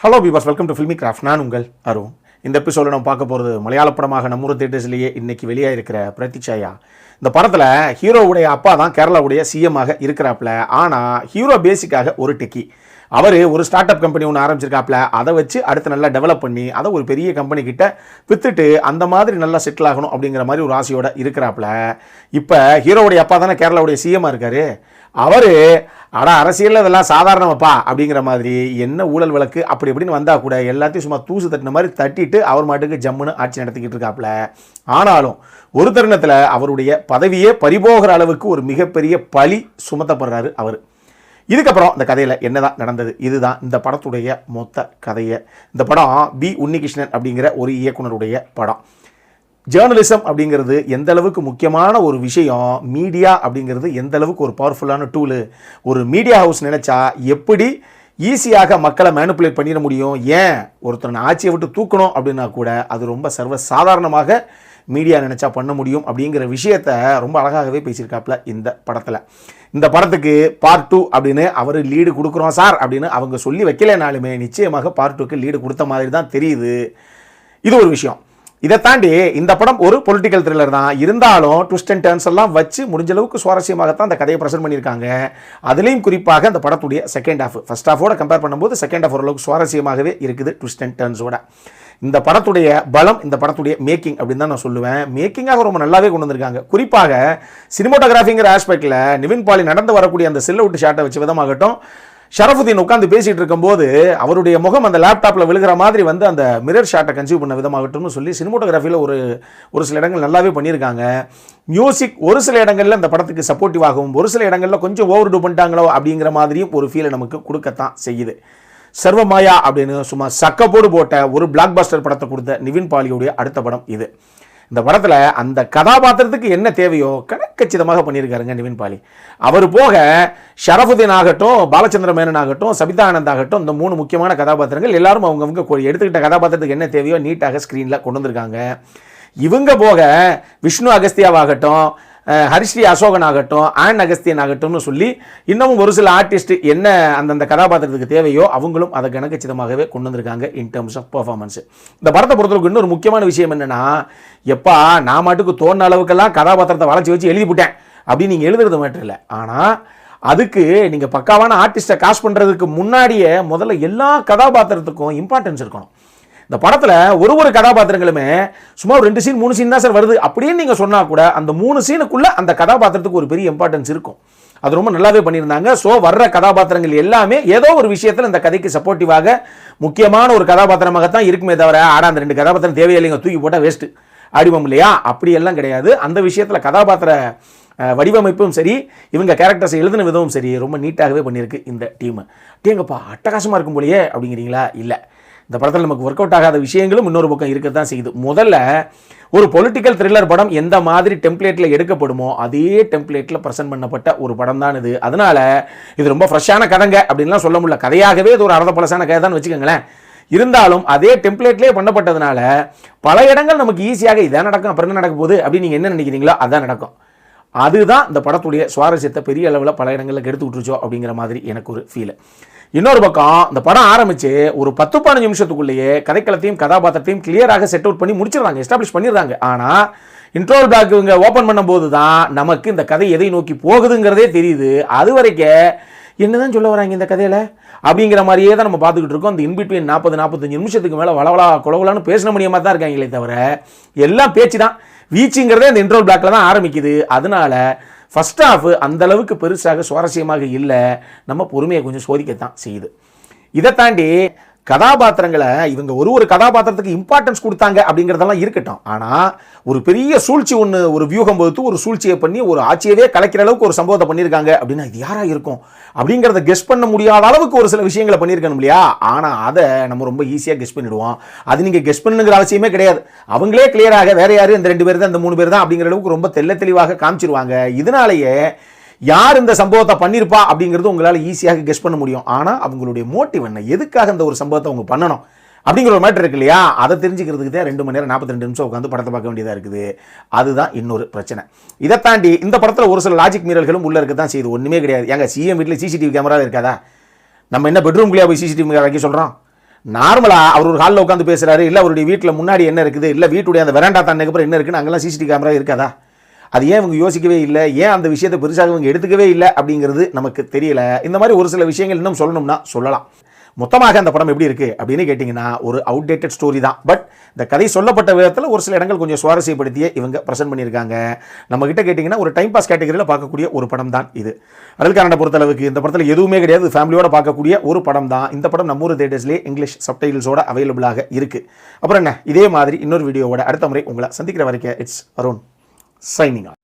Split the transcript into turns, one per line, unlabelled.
Hello பீபர்ஸ், welcome to filmi craft. நான் உங்கள் அருண். இந்த எபிசோடில் நம்ம பார்க்க போகிறது மலையாள படமாக நம்மூர் தியேட்டர்ஸ்லேயே இன்றைக்கி வெளியாக இருக்கிற பிரதீட்சாயா. இந்த படத்தில் ஹீரோவுடைய அப்பா தான் கேரளாவுடைய சிஎம்மாக இருக்கிறாப்புல. ஆனால் ஹீரோ பேசிக்காக ஒரு டெக்கி. அவர் ஒரு ஸ்டார்ட் அப் கம்பெனி ஒன்று ஆரம்பிச்சிருக்காப்புல. அதை வச்சு அடுத்து நல்லா டெவலப் பண்ணி அதை ஒரு பெரிய கம்பெனி கிட்ட விற்றுட்டு அந்த மாதிரி நல்லா செட்டில் ஆகணும் அப்படிங்கிற மாதிரி ஒரு ஆசையோடு இருக்கிறாப்புல. இப்போ ஹீரோவுடைய அப்பா தானே கேரளாவுடைய சிஎம்மாக இருக்கார். அவர் அரசியலில் இதெல்லாம் சாதாரணமாப்பா அப்படிங்கிற மாதிரி என்ன ஊழல் வழக்கு அப்படி இப்படின்னு வந்தால் கூட எல்லாத்தையும் சும்மா தூசு தட்டின மாதிரி தட்டிட்டு அவர் மாட்டுக்கு ஜம்முன்னு ஆட்சி நடத்திக்கிட்டு இருக்காப்புல. ஆனாலும் ஒரு தருணத்தில் அவருடைய பதவியே பறிபோகிற அளவுக்கு ஒரு மிகப்பெரிய பழி சுமத்தப்படுறாரு அவர். இதுக்கப்புறம் இந்த கதையில் என்னதான் நடந்தது, இதுதான் இந்த படத்துடைய மொத்த கதையை. இந்த படம் பி உன்னிகிருஷ்ணன் அப்படிங்கிற ஒரு இயக்குனருடைய படம். ஜேர்னலிசம் அப்படிங்கிறது எந்த அளவுக்கு முக்கியமான ஒரு விஷயம், மீடியா அப்படிங்கிறது எந்த அளவுக்கு ஒரு பவர்ஃபுல்லான டூலு. ஒரு மீடியா ஹவுஸ் நினச்சா எப்படி ஈஸியாக மக்களை மேனிப்புலேட் பண்ணிட முடியும். ஏன் ஒருத்தனை ஆட்சியை விட்டு தூக்கணும் அப்படின்னா கூட அது ரொம்ப சர்வசாதாரணமாக மீடியா நினச்சா பண்ண முடியும் அப்படிங்கிற விஷயத்த ரொம்ப அழகாகவே பேசியிருக்காப்புல இந்த படத்தில். இந்த படத்துக்கு பார்ட் 2 அப்படின்னு அவர் லீடு கொடுக்குறோம் சார் அப்படின்னு அவங்க சொல்லி வைக்கலைனாலுமே நிச்சயமாக பார்ட் 2க்கு லீடு கொடுத்த மாதிரி தான் தெரியுது. இது ஒரு விஷயம். இதை தாண்டி இந்த படம் ஒரு பொலிட்டிக்கல் த்ரில்லர் தான். இருந்தாலும் ட்விஸ்ட் அண்ட் டர்ன்ஸ் எல்லாம் வச்சு முடிஞ்ச அளவுக்கு சுவாரஸ்யமாகத்தான் அந்த கதையை ப்ரெசென்ட் பண்ணியிருக்காங்க. அதுலேயும் குறிப்பாக அந்த படத்துடைய செகண்ட் ஹாஃப் ஃபர்ஸ்ட் ஹாஃபோட கம்பேர் பண்ணும்போது செகண்ட் ஹாஃப் ஓரளவுக்கு சுவாரஸ்யமாகவே இருக்குது ட்விஸ்ட் அண்ட் டர்ன்ஸோட. இந்த படத்துடைய பலம் இந்த படத்துடைய மேக்கிங் அப்படின்னு தான் நான் சொல்லுவேன். மேக்கிங்காக ரொம்ப நல்லாவே கொண்டு வந்திருக்காங்க. குறிப்பாக சினிமோட்டோகிராஃபிங்கிற ஆஸ்பெக்டில் நிவின் பாலி நடந்து வரக்கூடிய அந்த சில்ல விட்டு ஷாட்டை வச்ச விதமாகட்டும், ஷரஃபுதீன் உட்காந்து பேசிகிட்டு இருக்கும்போது அவருடைய முகம் அந்த லேப்டாப்பில் விழுகிற மாதிரி வந்து அந்த மிரர் ஷாட்டை கன்சியூவ் பண்ண விதமாகட்டும்னு சொல்லி சினிமோட்டோகிராஃபியில் ஒரு சில இடங்கள் நல்லாவே பண்ணியிருக்காங்க. மியூசிக் ஒரு சில இடங்களில் இந்த படத்துக்கு சப்போர்ட்டிவாகவும் ஒரு சில இடங்களில் கொஞ்சம் ஓவர் டூ பண்ணிட்டாங்களோ அப்படிங்கிற மாதிரியும் ஒரு ஃபீலை நமக்கு கொடுக்கத்தான் செய்யுது. சர்வமாயா அப்படின்னு சும்மா சக்கப்போடு போட்ட ஒரு பிளாக் பஸ்டர் படத்தை கொடுத்த நிவின் பாலியுடைய அடுத்த படம் இது. இந்த படத்தில் அந்த கதாபாத்திரத்துக்கு என்ன தேவையோ கச்சிதமாக பண்ணியிருக்காருங்க நிவின் பாலி. அவர் போக ஷரஃபுதீன் ஆகட்டும், பாலச்சந்திர மேனன் ஆகட்டும், சபிதா ஆனந்த் ஆகட்டும், இந்த 3 முக்கியமான கதாபாத்திரங்கள் எல்லாரும் அவங்கவுங்க எடுத்துக்கிட்ட கதாபாத்திரத்துக்கு என்ன தேவையோ நீட்டாக ஸ்க்ரீனில் கொண்டு வந்திருக்காங்க. இவங்க போக விஷ்ணு அகஸ்தியாவாகட்டும், ஹரிஸ்ரீ அசோகன் ஆகட்டும், ஆன் அகஸ்தியன் ஆகட்டும்னு சொல்லி இன்னமும் ஒரு சில ஆர்டிஸ்ட் என்ன அந்தந்த கதாபாத்திரத்துக்கு தேவையோ அவங்களும் அதை கணக்கச்சிதமாகவே கொண்டு வந்திருக்காங்க இன் டர்ம்ஸ் ஆஃப் பர்ஃபார்மன்ஸ். இந்த படத்தை பொறுத்தவரைக்கும் இன்னொரு முக்கியமான விஷயம் என்னென்னா, எப்பா நான் மாட்டுக்கு தோணுன அளவுக்கெல்லாம் கதாபாத்திரத்தை வளைச்சி வச்சு எழுதிவிட்டேன் அப்படின்னு நீங்கள் எழுதுறது மட்டும் இல்லை. ஆனால் அதுக்கு நீங்கள் பக்காவான ஆர்டிஸ்ட்டை காஸ்ட் பண்ணுறதுக்கு முன்னாடியே முதல்ல எல்லா கதாபாத்திரத்துக்கும் இம்பார்ட்டன்ஸ் இருக்கணும். இந்த படத்தில் ஒரு கதாபாத்திரங்களுமே சும்மா 2 சீன் 3 சீன் தான் சார் வருது அப்படின்னு நீங்கள் சொன்னால் கூட அந்த 3 சீனுக்குள்ளே அந்த கதாபாத்திரத்துக்கு ஒரு பெரிய இம்பார்ட்டன்ஸ் இருக்கும். அது ரொம்ப நல்லாவே பண்ணியிருந்தாங்க. ஸோ வர்ற கதாபாத்திரங்கள் எல்லாமே ஏதோ ஒரு விஷயத்தில் இந்த கதைக்கு சப்போர்ட்டிவாக முக்கியமான ஒரு கதாபாத்திரமாகத்தான் இருக்குமே தவிர அந்த 2 கதாபாத்திரம் தேவையில்லைங்க தூக்கி போட்டால் வேஸ்ட்டு ஆடிவோம் இல்லையா, அப்படியெல்லாம் கிடையாது. அந்த விஷயத்தில் கதாபாத்திர வடிவமைப்பும் சரி, இவங்க கேரக்டர்ஸை எழுதின விதமும் சரி ரொம்ப நீட்டாகவே பண்ணியிருக்கு இந்த டீம். டேங்கப்பா அட்டகாசமாக இருக்கும் போலையே அப்படிங்கிறீங்களா? இல்லை, இந்த படத்தில் நமக்கு ஒர்க் அவுட் ஆகாத விஷயங்களும் இன்னொரு பக்கம் இருக்க தான் செய்யுது. முதல்ல ஒரு பொலிட்டிக்கல் த்ரில்லர் படம் எந்த மாதிரி டெம்ப்ளேட்டில் எடுக்கப்படுமோ அதே டெம்ப்ளேட்டில் ப்ரெசென்ட் பண்ணப்பட்ட ஒரு படம் தான் இது. அதனால இது ரொம்ப ஃப்ரெஷ்ஷான கதைங்க அப்படின்லாம் சொல்ல முடியல. கதையாகவே இது ஒரு அறத பழசான கதை தான் வச்சுக்கோங்களேன். இருந்தாலும் அதே டெம்ப்ளேட்லேயே பண்ணப்பட்டதுனால பல இடங்கள் நமக்கு ஈஸியாக இதான் நடக்கும் அப்புறம் என்ன நடக்க போகுது அப்படின்னு நீங்கள் என்ன நினைக்கிறீங்களோ அதான் நடக்கும். அதுதான் இந்த படத்துடைய சுவாரஸ்யத்தை பெரிய அளவில் பல இடங்களில் கெடுத்து விட்டுருச்சோ அப்படிங்கிற மாதிரி எனக்கு ஒரு ஃபீல். இன்னொரு பக்கம் இந்த படம் ஆரம்பித்து ஒரு 10-15 நிமிஷத்துக்குள்ளேயே கதைக்களத்தையும் கதாபாத்திரத்தையும் கிளியராக செட் அவுட் பண்ணி முடிச்சிடறாங்க, எஸ்டாப்ளிஷ் பண்ணிடுறாங்க. ஆனால் இன்ட்ரோல் பிளாக் இவங்க ஓப்பன் பண்ணும்போது தான் நமக்கு இந்த கதை எதை நோக்கி போகுதுங்கிறதே தெரியுது. அது வரைக்கும் என்னதான் சொல்ல வராங்க இந்த கதையில் அப்படிங்கிற மாதிரியே தான் நம்ம பார்த்துக்கிட்டு இருக்கோம். அந்த இன்பிட்வீன் 40-45 நிமிஷத்துக்கு மேலே வளவலா குளவலான்னு பேசின முடியாமல் தான் இருக்காங்களே தவிர எல்லாம் பேச்சு தான். வீச்சுங்கிறதே அந்த இன்ட்ரோல் பிளாக்ல தான் ஆரம்பிக்குது. அதனால ஃபர்ஸ்ட் ஹாஃப் அந்த அளவுக்கு பெருசாக சுவாரஸ்யமாக இல்லை, நம்ம பொறுமையை கொஞ்சம் சோதிக்கத்தான் செய்யுது. இதை தாண்டி கதாபாத்திரங்களை இவங்க ஒரு கதாபாத்திரத்துக்கு இம்பார்ட்டன்ஸ் கொடுத்தாங்க அப்படிங்கிறதெல்லாம் இருக்கட்டும். ஆனால் ஒரு பெரிய சூழ்ச்சி ஒன்று, ஒரு வியூகம் வகுத்து ஒரு சூழ்ச்சியை பண்ணி ஒரு ஆட்சியவே கலைக்கிற அளவுக்கு ஒரு சம்பவத்தை பண்ணியிருக்காங்க அப்படின்னா இது யாராக இருக்கும் அப்படிங்கிறத கெஸ் பண்ண முடியாத அளவுக்கு ஒரு சில விஷயங்களை பண்ணியிருக்கணும் இல்லையா. ஆனால் அதை நம்ம ரொம்ப ஈஸியாக கெஸ் பண்ணிடுவோம். அது நீங்கள் கெஸ் பண்ணுங்கிற அவசியமே கிடையாது. அவங்களே கிளியராக வேற யாரு இந்த 2 பேர் தான் இந்த 3 பேர் தான் அப்படிங்கிற அளவுக்கு ரொம்ப தெளிவாக காமிச்சிருவாங்க. இதனாலேயே யார் இந்த சம்பவத்தை பண்ணியிருப்பா அப்படிங்கிறது உங்களால் ஈஸியாக கெஸ் பண்ண முடியும். ஆனால் அவங்களுடைய மோட்டிவ் என்ன, எதுக்காக இந்த ஒரு சம்பவத்தை அவங்க பண்ணணும் அப்படிங்கிற ஒரு மேட்டர் இருக்கு இல்லையா, அதை தெரிஞ்சுக்கிறதுக்கு தான் 2 மணி நேரம் 42 நிமிஷம் உட்காந்து படத்தை பார்க்க வேண்டியதாக இருக்குது. அதுதான் இன்னொரு பிரச்சனை. இதை தாண்டி இந்த படத்தில் ஒரு சில லாஜிக் மீறல்களும் உள்ளே இருக்க தான் செய்யுது. ஒன்றுமே கிடையாது. எங்க சிஎம் வீட்டில் சிசிடிவி கேமரா இருக்காதா? நம்ம என்ன பெட்ரூம்குள்ளேயே போய் சிசிடிவி வைக்க சொல்கிறோம்? நார்மலாக அவர் ஒரு ஹாலில் உட்காந்து பேசுகிறாரு, இல்லை அவருடைய வீட்டில் முன்னாடி என்ன இருக்குது, இல்லை வீட்டுடைய அந்த வெராண்டா தாண்டதுக்கப்புறம் என்ன இருக்குன்னு அங்கெல்லாம் சிசிடிவி கேமரா இருக்காதா? அது ஏன் இவங்க யோசிக்கவே இல்லை, ஏன் அந்த விஷயத்தை பெருசாக இவங்க எடுத்துக்கவே இல்லை அப்படிங்கிறது நமக்கு தெரியல. இந்த மாதிரி ஒரு சில விஷயங்கள் இன்னும் சொல்லணும்னா சொல்லலாம். மொத்தமாக அந்த படம் எப்படி இருக்குது அப்படின்னு கேட்டிங்கன்னா ஒரு அவுடேட்டட் ஸ்டோரி தான். பட் இந்த கதை சொல்லப்பட்ட விதத்தில் ஒரு சில இடங்கள் கொஞ்சம் சுவாரஸ்யப்படுத்தியே இவங்க ப்ரெசென்ட் பண்ணியிருக்காங்க. நம்மகிட்ட கேட்டிங்கன்னா ஒரு டைம் பாஸ் கேட்டகரியில் பார்க்கக்கூடிய ஒரு படம் தான் இது. அடல் கன்னடா பொறுத்தளவுக்கு இந்த படத்தில் எதுவுமே கிடையாது, ஃபேமிலியோட பார்க்கக்கூடிய ஒரு படம் தான். இந்த படம் நம்ம ஊர் தியேட்டர்ஸ்லேயே இங்கிலீஷ் சப்டைட்டில்ஸோட அவைலபிளாக இருக்குது. அப்புறம் என்ன, இதே மாதிரி இன்னொரு வீடியோவோட அடுத்த முறை உங்களை சந்திக்கிற வரைக்கும் இட்ஸ் அருண் சைனிங் ஆஃப்.